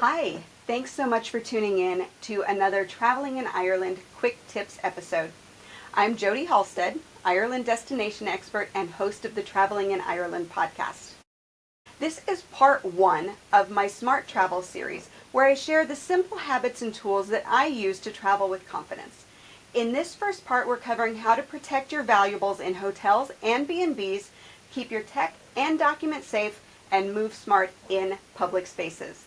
Hi, thanks so much for tuning in to another Traveling in Ireland Quick Tips episode. I'm Jody Halstead, Ireland destination expert and host of the Traveling in Ireland podcast. This is part one of my Smart Travel series, where I share the simple habits and tools that I use to travel with confidence. In this first part, we're covering how to protect your valuables in hotels and B&Bs, keep your tech and documents safe, and move smart in public spaces.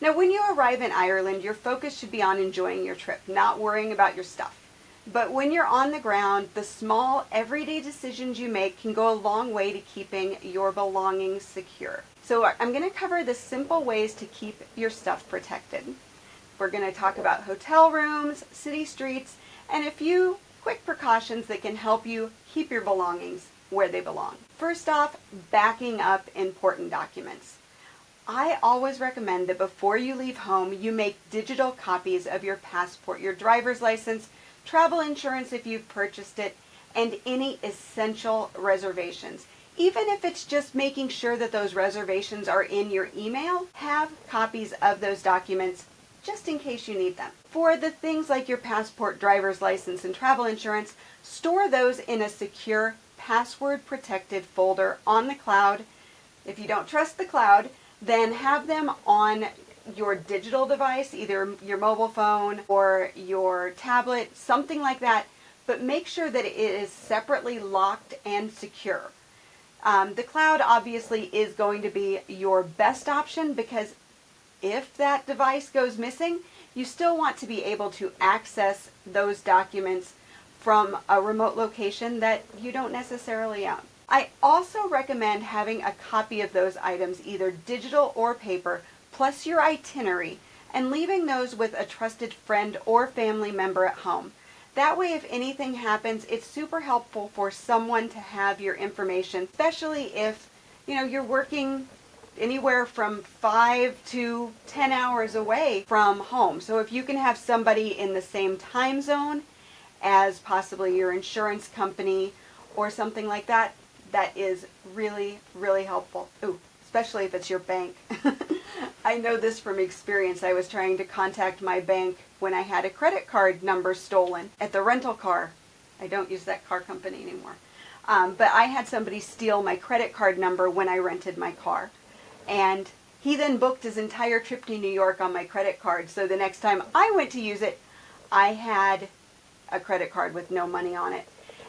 Now, when you arrive in Ireland, your focus should be on enjoying your trip, not worrying about your stuff. But when you're on the ground, the small, everyday decisions you make can go a long way to keeping your belongings secure. So I'm going to cover the simple ways to keep your stuff protected. We're going to talk about hotel rooms, city streets, and a few quick precautions that can help you keep your belongings where they belong. First off, backing up important documents. I always recommend that before you leave home, you make digital copies of your passport, your driver's license, travel insurance if you've purchased it, and any essential reservations. Even if it's just making sure that those reservations are in your email, have copies of those documents just in case you need them. For the things like your passport, driver's license, and travel insurance, store those in a secure, password-protected folder on the cloud. If you don't trust the cloud, then have them on your digital device, either your mobile phone or your tablet, something like that, but make sure that it is separately locked and secure. The cloud obviously is going to be your best option because if that device goes missing, you still want to be able to access those documents from a remote location that you don't necessarily own. I also recommend having a copy of those items, either digital or paper, plus your itinerary, and leaving those with a trusted friend or family member at home. That way, if anything happens, it's super helpful for someone to have your information, especially if, you're working anywhere from 5 to 10 hours away from home. So if you can have somebody in the same time zone as possibly your insurance company or something like that, that is really, really helpful. Ooh, especially if it's your bank. I know this from experience. I was trying to contact my bank when I had a credit card number stolen at the rental car. I don't use that car company anymore. But I had somebody steal my credit card number when I rented my car. And he then booked his entire trip to New York on my credit card. So the next time I went to use it, I had a credit card with no money on it.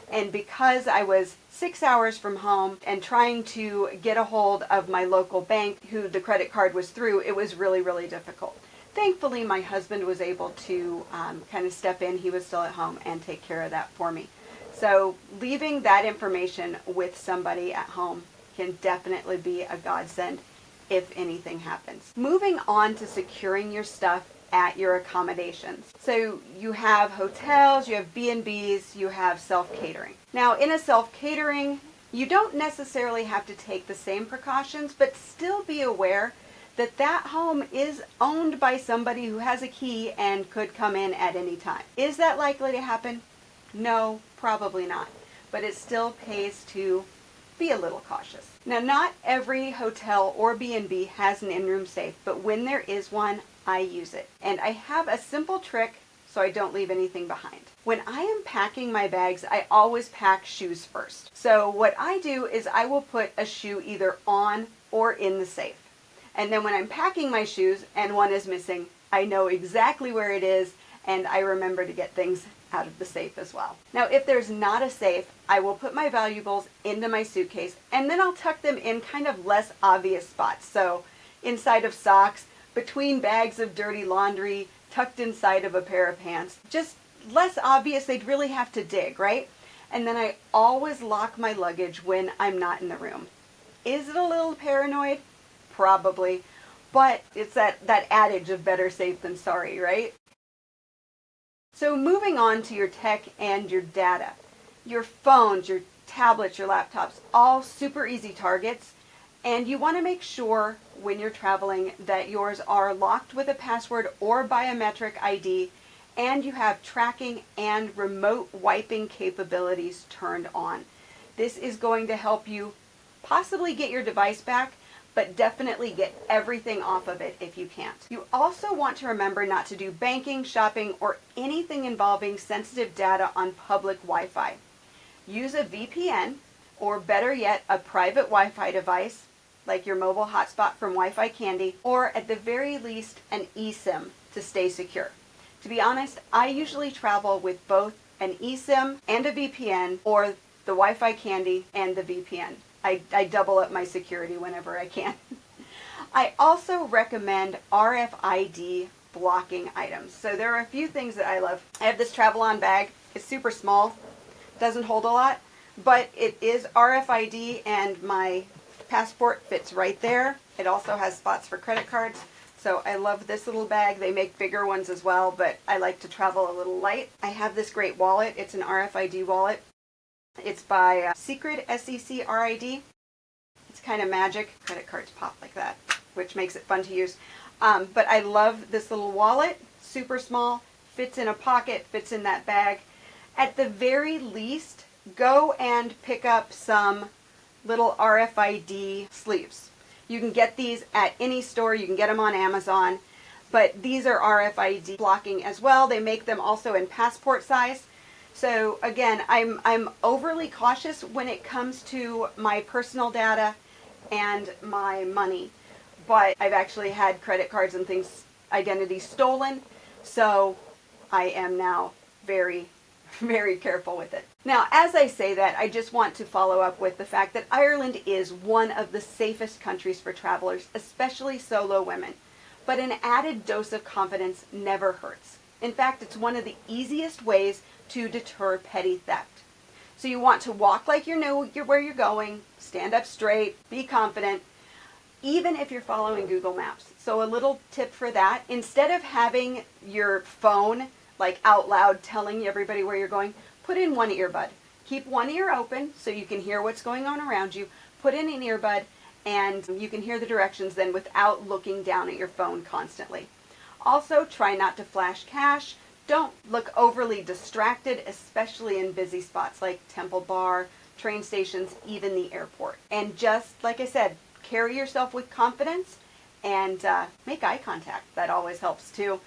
And because I was 6 hours from home and trying to get a hold of my local bank who the credit card was through, it was really, really difficult. Thankfully, my husband was able to kind of step in. He was still at home and take care of that for me. So leaving that information with somebody at home can definitely be a godsend if anything happens. Moving on to securing your stuff at your accommodations. So you have hotels, you have B&Bs, you have self-catering. Now in a self-catering, you don't necessarily have to take the same precautions, but still be aware that that home is owned by somebody who has a key and could come in at any time. Is that likely to happen? No, probably not. But it still pays to be a little cautious. Now, not every hotel or B&B has an in-room safe, but when there is one, I use it. And I have a simple trick so I don't leave anything behind. When I am packing my bags, I always pack shoes first. So what I do is I will put a shoe either on or in the safe. And then when I'm packing my shoes and one is missing, I know exactly where it is and I remember to get things out of the safe as well. Now, if there's not a safe, I will put my valuables into my suitcase and then I'll tuck them in kind of less obvious spots. So inside of socks, between bags of dirty laundry, tucked inside of a pair of pants. Just less obvious, they'd really have to dig, right? And then I always lock my luggage when I'm not in the room. Is it a little paranoid? Probably. But it's that adage of better safe than sorry, right? So moving on to your tech and your data. Your phones, your tablets, your laptops, all super easy targets. And you want to make sure when you're traveling that yours are locked with a password or biometric ID and you have tracking and remote wiping capabilities turned on. This is going to help you possibly get your device back, but definitely get everything off of it if you can't. You also want to remember not to do banking, shopping, or anything involving sensitive data on public Wi-Fi. Use a VPN, or better yet, a private Wi-Fi device, like your mobile hotspot from Wi-Fi Candy, or at the very least, an eSIM to stay secure. To be honest, I usually travel with both an eSIM and a VPN, or the Wi-Fi Candy and the VPN. I double up my security whenever I can. I also recommend RFID blocking items. So there are a few things that I love. I have this travel-on bag. It's super small, doesn't hold a lot, but it is RFID and my passport fits right there. It also has spots for credit cards. So I love this little bag. They make bigger ones as well, but I like to travel a little light. I have this great wallet. It's an RFID wallet. It's by Secret, S-E-C-R-I-D. It's kind of magic. Credit cards pop like that, which makes it fun to use. But I love this little wallet. Super small, fits in a pocket, fits in that bag. At the very least, go and pick up some little RFID sleeves. You can get these at any store. You can get them on Amazon. But these are RFID blocking as well. They make them also in passport size. So again, I'm overly cautious when it comes to my personal data and my money. But I've actually had credit cards and things, identities stolen. So I am now very, very careful with it. Now, as I say that, I just want to follow up with the fact that Ireland is one of the safest countries for travelers, especially solo women. But an added dose of confidence never hurts. In fact, it's one of the easiest ways to deter petty theft. So you want to walk like you know where you're going, stand up straight, be confident, even if you're following Google Maps. So a little tip for that, instead of having your phone like out loud telling everybody where you're going, put in one earbud. Keep one ear open so you can hear what's going on around you. Put in an earbud and you can hear the directions then without looking down at your phone constantly. Also, try not to flash cash. Don't look overly distracted, especially in busy spots like Temple Bar, train stations, even the airport. And just, like I said, carry yourself with confidence and make eye contact. That always helps too.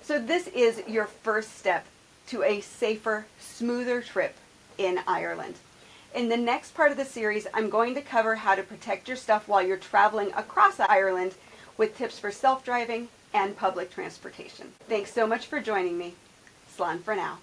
So this is your first step to a safer, smoother trip in Ireland. In the next part of the series, I'm going to cover how to protect your stuff while you're traveling across Ireland with tips for self-driving and public transportation. Thanks so much for joining me. Slán for now.